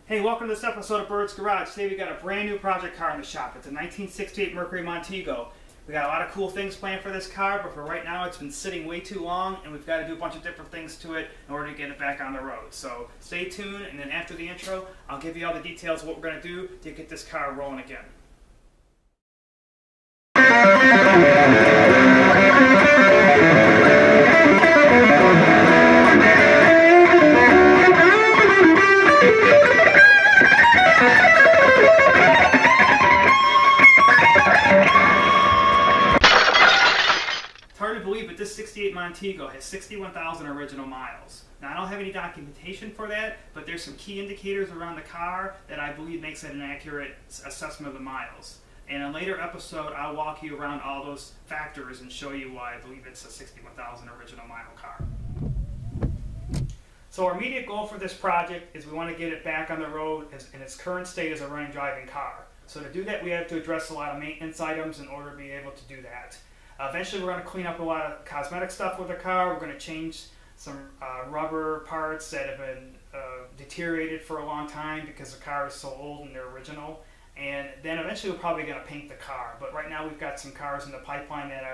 Hey, welcome to this episode of Bird's Garage. Today we got a brand new project car in the shop. It's a 1968 Mercury Montego. We got a lot of cool things planned for this car, but for right now it's been sitting way too long and we've got to do a bunch of different things to it in order to get it back on the road. So stay tuned, and then after the intro I'll give you all the details of what we're going to do to get this car rolling again. It's hard to believe, but this 68 Montego has 61,000 original miles. Now, I don't have any documentation for that, but there's some key indicators around the car that I believe makes it an accurate assessment of the miles. And in a later episode, I'll walk you around all those factors and show you why I believe it's a 61,000 original mile car. So our immediate goal for this project is we want to get it back on the road in its current state as a running driving car. So to do that, we have to address a lot of maintenance items in order to be able to do that. Eventually we're going to clean up a lot of cosmetic stuff with the car. We're going to change some rubber parts that have been deteriorated for a long time because the car is so old and they're original. And then eventually we're probably going to paint the car. But right now we've got some cars in the pipeline that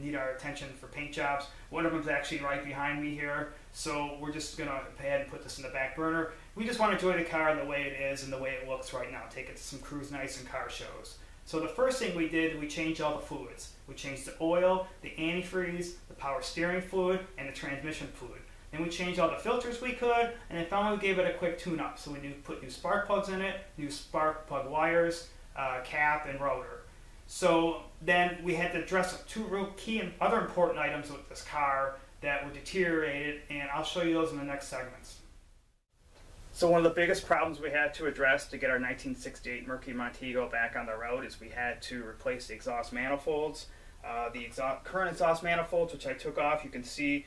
need our attention for paint jobs. One of them is actually right behind me here. So we're just going to go ahead and put this in the back burner. We just want to enjoy the car the way it is and the way it looks right now. Take it to some cruise nights and car shows. So the first thing we did, we changed all the fluids. We changed the oil, the antifreeze, the power steering fluid, and the transmission fluid. Then we changed all the filters we could, and then finally we gave it a quick tune-up. So we put new spark plugs in it, new spark plug wires, cap, and rotor. So then we had to address two real key and other important items with this car that were deteriorated, and I'll show you those in the next segments. So one of the biggest problems we had to address to get our 1968 Mercury Montego back on the road is we had to replace the exhaust manifolds. The current exhaust manifolds, which I took off, you can see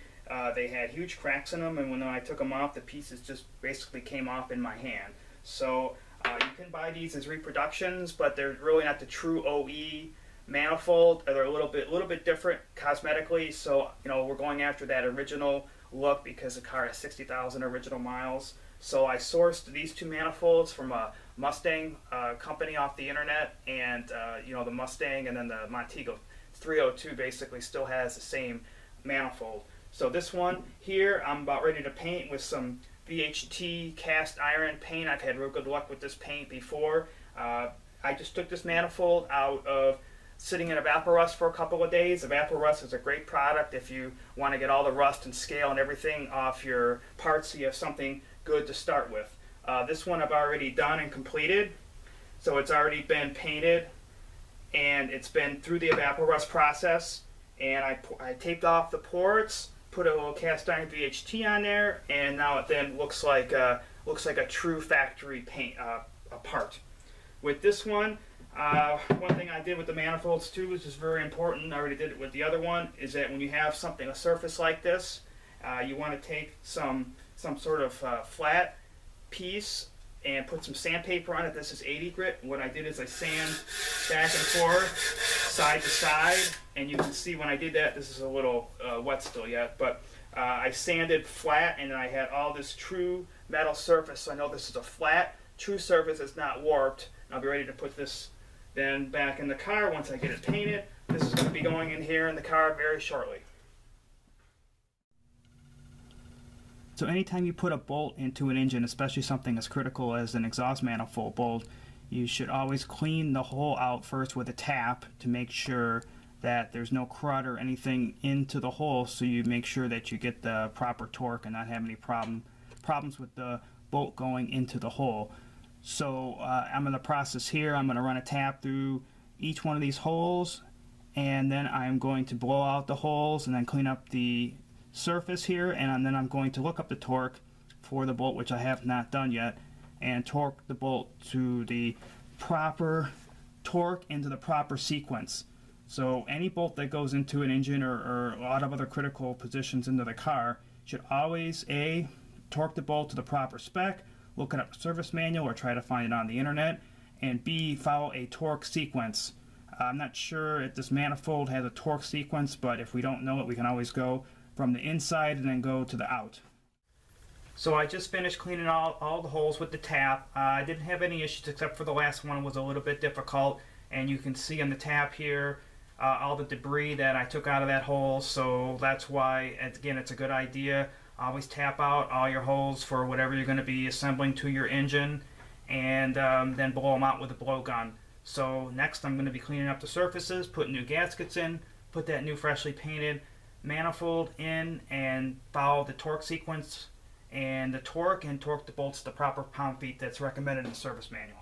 they had huge cracks in them, and when I took them off, the pieces just basically came off in my hand. So you can buy these as reproductions, but they're really not the true OE manifold. They're a little bit different cosmetically, so we're going after that original look because the car has 60,000 original miles. So I sourced these two manifolds from a Mustang company off the internet, and the Mustang and then the Montego 302 basically still has the same manifold. So this one here I'm about ready to paint with some VHT cast iron paint. I've had real good luck with this paint before. I just took this manifold out of sitting in evaporust for a couple of days. Evaporust is a great product if you want to get all the rust and scale and everything off your parts so you have something good to start with. This one I've already done and completed, so it's already been painted and it's been through the evaporust process, and I taped off the ports, put a little cast iron VHT on there, and now it then looks like a true factory paint part. With this one, one thing I did with the manifolds too, which is very important, I already did it with the other one, is that when you have a surface like this, you want to take some sort of flat piece and put some sandpaper on it. This is 80 grit. What I did is I sand back and forth, side to side, and you can see when I did that, this is a little wet still yet, but I sanded flat, and then I had all this true metal surface, so I know this is a flat, true surface. It's not warped. And I'll be ready to put this then back in the car once I get it painted. This is going to be going in here in the car very shortly. So anytime you put a bolt into an engine, especially something as critical as an exhaust manifold bolt, you should always clean the hole out first with a tap to make sure that there's no crud or anything into the hole, so you make sure that you get the proper torque and not have any problems with the bolt going into the hole. So I'm in the process here. I'm going to run a tap through each one of these holes, and then I'm going to blow out the holes and then clean up the surface here, and then I'm going to look up the torque for the bolt, which I have not done yet, and torque the bolt to the proper torque into the proper sequence. So any bolt that goes into an engine or a lot of other critical positions into the car should always torque the bolt to the proper spec, look it up in the service manual or try to find it on the internet, and B, follow a torque sequence. I'm not sure if this manifold has a torque sequence, but if we don't know it, we can always go from the inside and then go to the out. So I just finished cleaning all the holes with the tap. I didn't have any issues except for the last one was a little bit difficult. And you can see on the tap here all the debris that I took out of that hole. So that's why, again, it's a good idea. Always tap out all your holes for whatever you're going to be assembling to your engine. And then blow them out with a blowgun. So next I'm going to be cleaning up the surfaces, putting new gaskets in, put that new freshly painted manifold in, and follow the torque sequence and torque the bolts the proper pound-feet that's recommended in the service manual.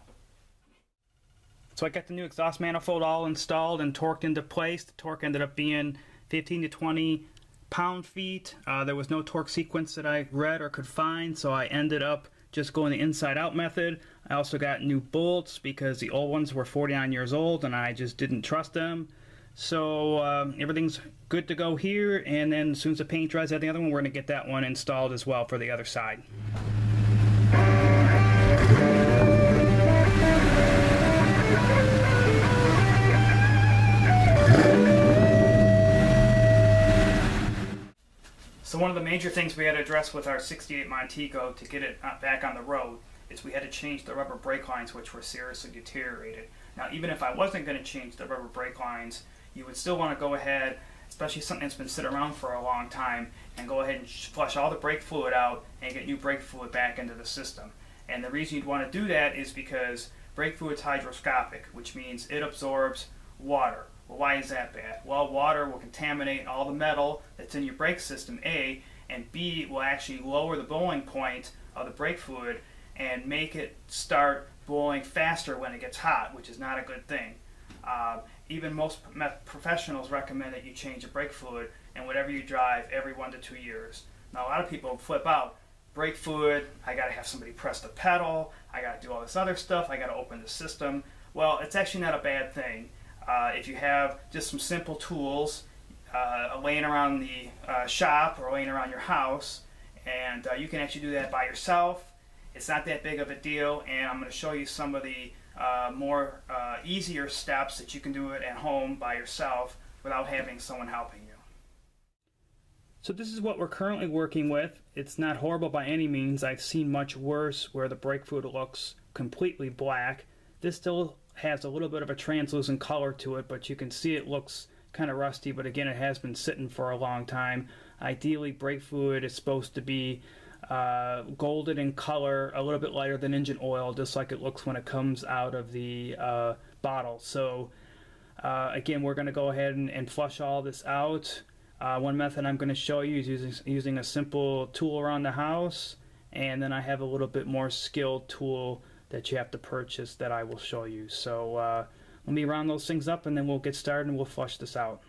So I got the new exhaust manifold all installed and torqued into place. The torque ended up being 15 to 20 pound-feet. There was no torque sequence that I read or could find, so I ended up just going the inside-out method. I also got new bolts because the old ones were 49 years old and I just didn't trust them. So everything's good to go here, and then as soon as the paint dries on the other one, we're going to get that one installed as well for the other side. So one of the major things we had to address with our 68 Montego to get it back on the road is we had to change the rubber brake lines, which were seriously deteriorated. Now, even if I wasn't going to change the rubber brake lines, you would still want to go ahead, especially something that's been sitting around for a long time, and go ahead and flush all the brake fluid out and get new brake fluid back into the system. And the reason you'd want to do that is because brake fluid's hygroscopic, which means it absorbs water. Well, why is that bad? Well, water will contaminate all the metal that's in your brake system, A, and B, will actually lower the boiling point of the brake fluid and make it start boiling faster when it gets hot, which is not a good thing. Even most professionals recommend that you change the brake fluid and whatever you drive every 1 to 2 years. Now, a lot of people flip out. Brake fluid, I got to have somebody press the pedal, I got to do all this other stuff, I got to open the system. Well, it's actually not a bad thing. If you have just some simple tools laying around the shop or laying around your house, and you can actually do that by yourself. It's not that big of a deal, and I'm going to show you some of the more easier steps that you can do it at home by yourself without having someone helping you. So this is what we're currently working with. It's not horrible by any means. I've seen much worse where the brake fluid looks completely black. This still has a little bit of a translucent color to it, but you can see it looks kind of rusty, but again, it has been sitting for a long time. Ideally, brake fluid is supposed to be golden in color, a little bit lighter than engine oil, just like it looks when it comes out of the bottle. So again, we're going to go ahead and flush all this out. One method I'm going to show you is using a simple tool around the house, and then I have a little bit more skilled tool that you have to purchase that I will show you. So let me round those things up and then we'll get started and we'll flush this out.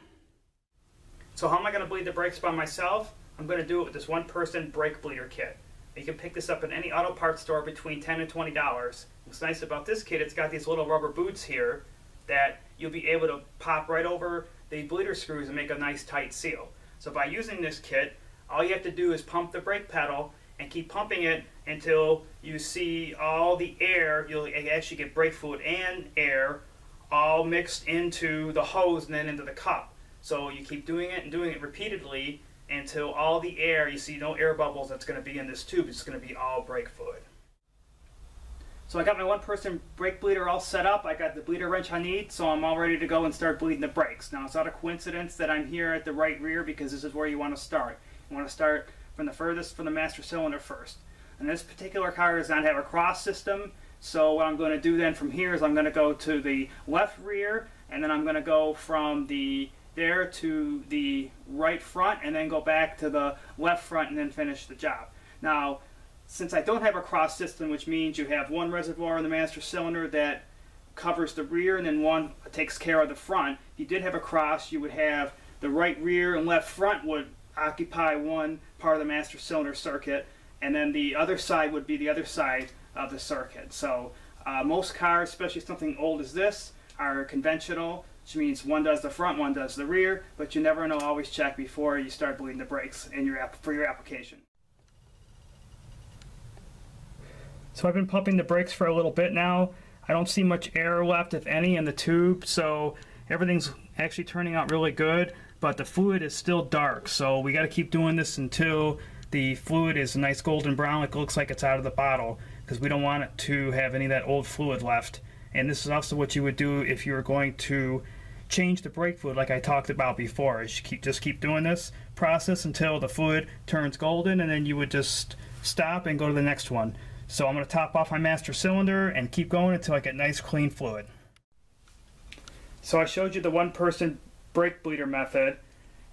So how am I going to bleed the brakes by myself? I'm going to do it with this one-person brake bleeder kit. You can pick this up at any auto parts store between $10 and $20. What's nice about this kit, it's got these little rubber boots here that you'll be able to pop right over the bleeder screws and make a nice tight seal. So by using this kit, all you have to do is pump the brake pedal and keep pumping it until you see all the air. You'll actually get brake fluid and air all mixed into the hose and then into the cup. So you keep doing it and doing it repeatedly until all the air, you see no air bubbles that's going to be in this tube. It's going to be all brake fluid. So I got my one-person brake bleeder all set up. I got the bleeder wrench I need, so I'm all ready to go and start bleeding the brakes. Now, it's not a coincidence that I'm here at the right rear because this is where you want to start. You want to start from the furthest from the master cylinder first. And this particular car does not have a cross system, so what I'm going to do then from here is I'm going to go to the left rear, and then I'm going to go from there to the right front, and then go back to the left front and then finish the job. Now, since I don't have a cross system, which means you have one reservoir in the master cylinder that covers the rear and then one takes care of the front. If you did have a cross, you would have the right rear and left front would occupy one part of the master cylinder circuit, and then the other side would be the other side of the circuit. So most cars, especially something old as this, are conventional, which means one does the front, one does the rear, but you never know, always check before you start bleeding the brakes in for your application. So I've been pumping the brakes for a little bit now. I don't see much air left, if any, in the tube, so everything's actually turning out really good, but the fluid is still dark, so we got to keep doing this until the fluid is a nice golden brown, it looks like it's out of the bottle, because we don't want it to have any of that old fluid left. And this is also what you would do if you were going to change the brake fluid, like I talked about before. You just keep doing this process until the fluid turns golden, and then you would just stop and go to the next one. So I'm going to top off my master cylinder and keep going until I get nice clean fluid. So I showed you the one-person brake bleeder method,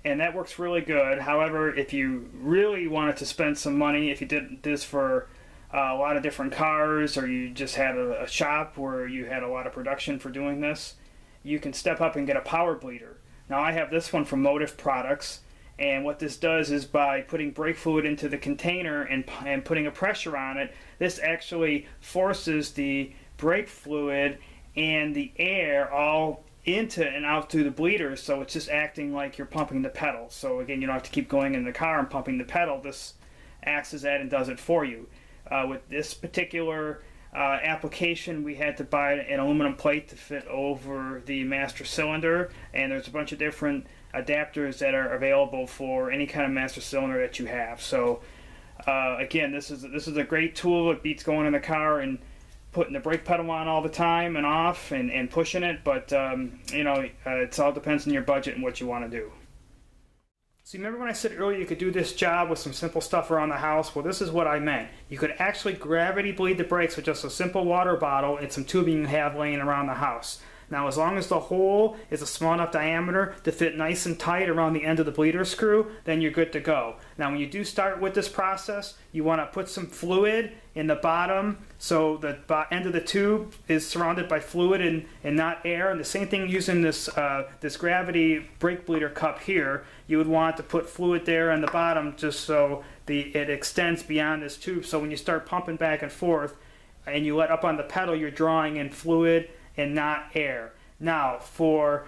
and that works really good. However, if you really wanted to spend some money, if you did this for a lot of different cars, or you just had a shop where you had a lot of production for doing this, you can step up and get a power bleeder. Now I have this one from Motive Products, and what this does is by putting brake fluid into the container and putting a pressure on it, this actually forces the brake fluid and the air all into and out through the bleeder, so it's just acting like you're pumping the pedal. So again, you don't have to keep going in the car and pumping the pedal. This acts as that and does it for you. With this particular application, we had to buy an aluminum plate to fit over the master cylinder, and there's a bunch of different adapters that are available for any kind of master cylinder that you have. So again, this is a great tool. It beats going in the car and putting the brake pedal on all the time and off and pushing it, but you know, it all depends on your budget and what you want to do. So remember when I said earlier you could do this job with some simple stuff around the house? Well, this is what I meant. You could actually gravity bleed the brakes with just a simple water bottle and some tubing you have laying around the house. Now, as long as the hole is a small enough diameter to fit nice and tight around the end of the bleeder screw, then you're good to go. Now, when you do start with this process, you want to put some fluid in the bottom so the end of the tube is surrounded by fluid and not air. And the same thing using this, this gravity brake bleeder cup here, you would want to put fluid there on the bottom just so it extends beyond this tube. So when you start pumping back and forth and you let up on the pedal, you're drawing in fluid and not air. Now, for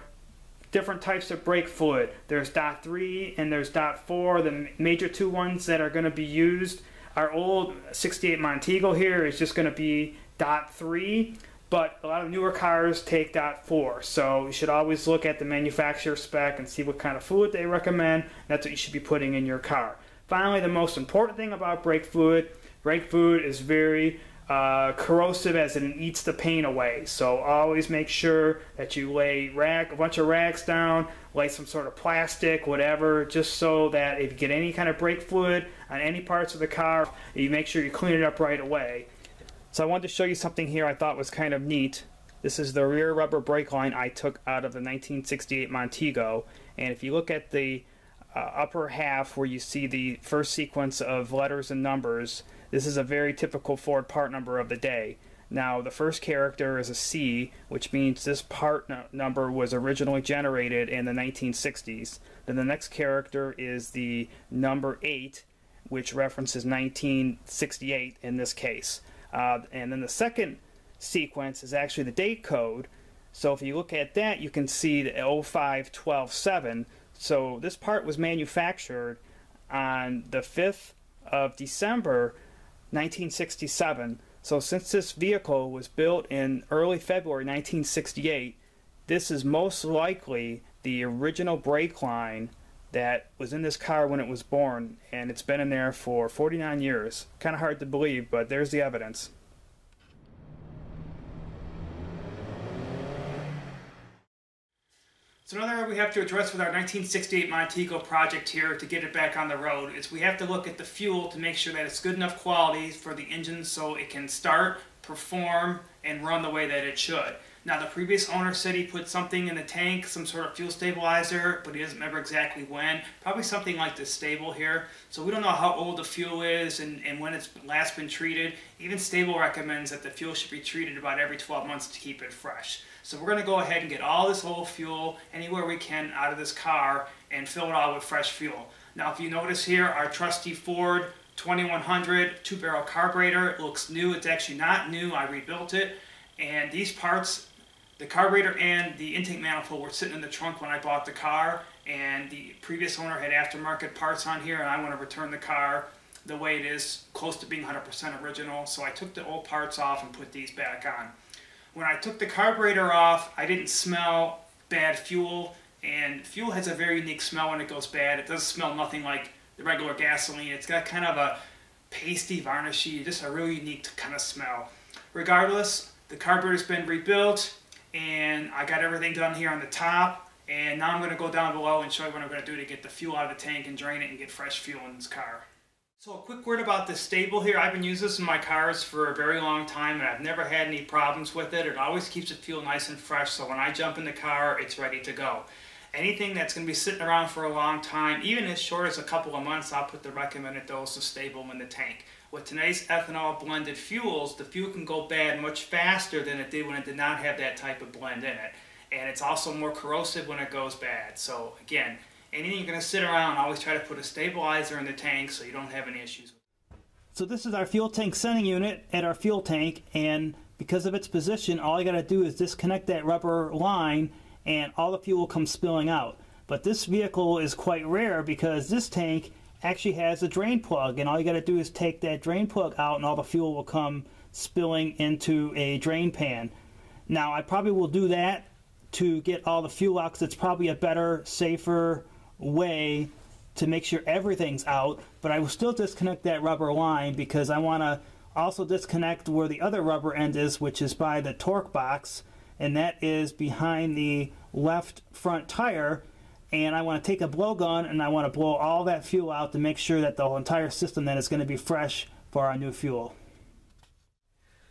different types of brake fluid, there's .3 and there's .4. The major two ones that are going to be used, our old 68 Montego here is just going to be .3, but a lot of newer cars take .4. So you should always look at the manufacturer spec and see what kind of fluid they recommend. That's what you should be putting in your car. Finally, the most important thing about brake fluid is very corrosive, as it eats the paint away. So always make sure that you lay a bunch of rags down, lay some sort of plastic, whatever, just so that if you get any kind of brake fluid on any parts of the car, you make sure you clean it up right away. So I wanted to show you something here I thought was kind of neat. This is the rear rubber brake line I took out of the 1968 Montego, and if you look at the upper half where you see the first sequence of letters and numbers, this is a very typical Ford part number of the day. Now, the first character is a C, which means this part number was originally generated in the 1960s. Then the next character is the number 8, which references 1968 in this case. And then the second sequence is actually the date code. So if you look at that, you can see the 05-12-7. So this part was manufactured on the 5th of December 1967. So since this vehicle was built in early February 1968, this is most likely the original brake line that was in this car when it was born, and it's been in there for 49 years. Kind of hard to believe, but there's the evidence. So another area we have to address with our 1968 Montego project here to get it back on the road is we have to look at the fuel to make sure that it's good enough quality for the engine so it can start, perform, and run the way that it should. Now, the previous owner said he put something in the tank, some sort of fuel stabilizer, but he doesn't remember exactly when. Probably something like this stable here. So we don't know how old the fuel is and when it's last been treated. Even Stable recommends that the fuel should be treated about every 12 months to keep it fresh. So we're going to go ahead and get all this old fuel anywhere we can out of this car and fill it all with fresh fuel. Now, if you notice here, our trusty Ford 2100 two-barrel carburetor, it looks new. It's actually not new. I rebuilt it. And these parts, the carburetor and the intake manifold, were sitting in the trunk when I bought the car, and the previous owner had aftermarket parts on here, and I want to return the car the way it is, close to being 100% original. So I took the old parts off and put these back on. When I took the carburetor off, I didn't smell bad fuel, and fuel has a very unique smell when it goes bad. It does smell nothing like the regular gasoline. It's got kind of a pasty, varnishy, just a really unique kind of smell. Regardless, the carburetor's been rebuilt, and I got everything done here on the top. And now I'm going to go down below and show you what I'm going to do to get the fuel out of the tank and drain it and get fresh fuel in this car. So a quick word about the stable here. I've been using this in my cars for a very long time, and I've never had any problems with it. It always keeps the fuel nice and fresh, so when I jump in the car, it's ready to go. Anything that's going to be sitting around for a long time, even as short as a couple of months, I'll put the recommended dose of stable in the tank. With today's ethanol blended fuels, the fuel can go bad much faster than it did when it did not have that type of blend in it. And it's also more corrosive when it goes bad. So again, anything you're going to sit around, always try to put a stabilizer in the tank so you don't have any issues. So this is our fuel tank sending unit at our fuel tank, and because of its position, all I got to do is disconnect that rubber line and all the fuel will come spilling out. But this vehicle is quite rare because this tank actually has a drain plug, and all you got to do is take that drain plug out and all the fuel will come spilling into a drain pan. Now I probably will do that to get all the fuel out because it's probably a better, safer way to make sure everything's out, but I will still disconnect that rubber line because I want to also disconnect where the other rubber end is, which is by the torque box, and that is behind the left front tire. And I want to take a blowgun and I want to blow all that fuel out to make sure that the whole entire system then is going to be fresh for our new fuel.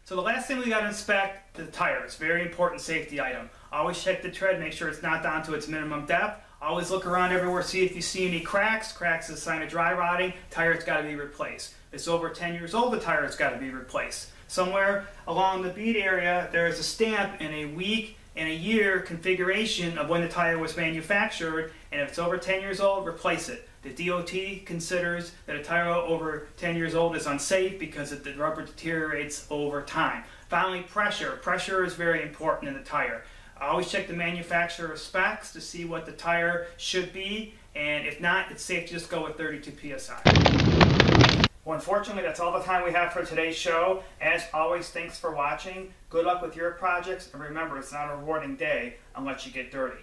So the last thing we got to inspect, the tires. Very important safety item. Always check the tread, make sure it's not down to its minimum depth. Always look around everywhere, see if you see any cracks. Cracks is a sign of dry rotting. Tire's got to be replaced. If it's over 10 years old, the tire's got to be replaced. Somewhere along the bead area, there is a stamp in a week and a year configuration of when the tire was manufactured, and if it's over 10 years old, replace it. The DOT considers that a tire over 10 years old is unsafe because the rubber deteriorates over time. Finally, pressure. Pressure is very important in the tire. Always check the manufacturer specs to see what the tire should be, and if not, it's safe to just go with 32 psi. Well, unfortunately, that's all the time we have for today's show. As always, thanks for watching. Good luck with your projects, and remember, it's not a rewarding day unless you get dirty.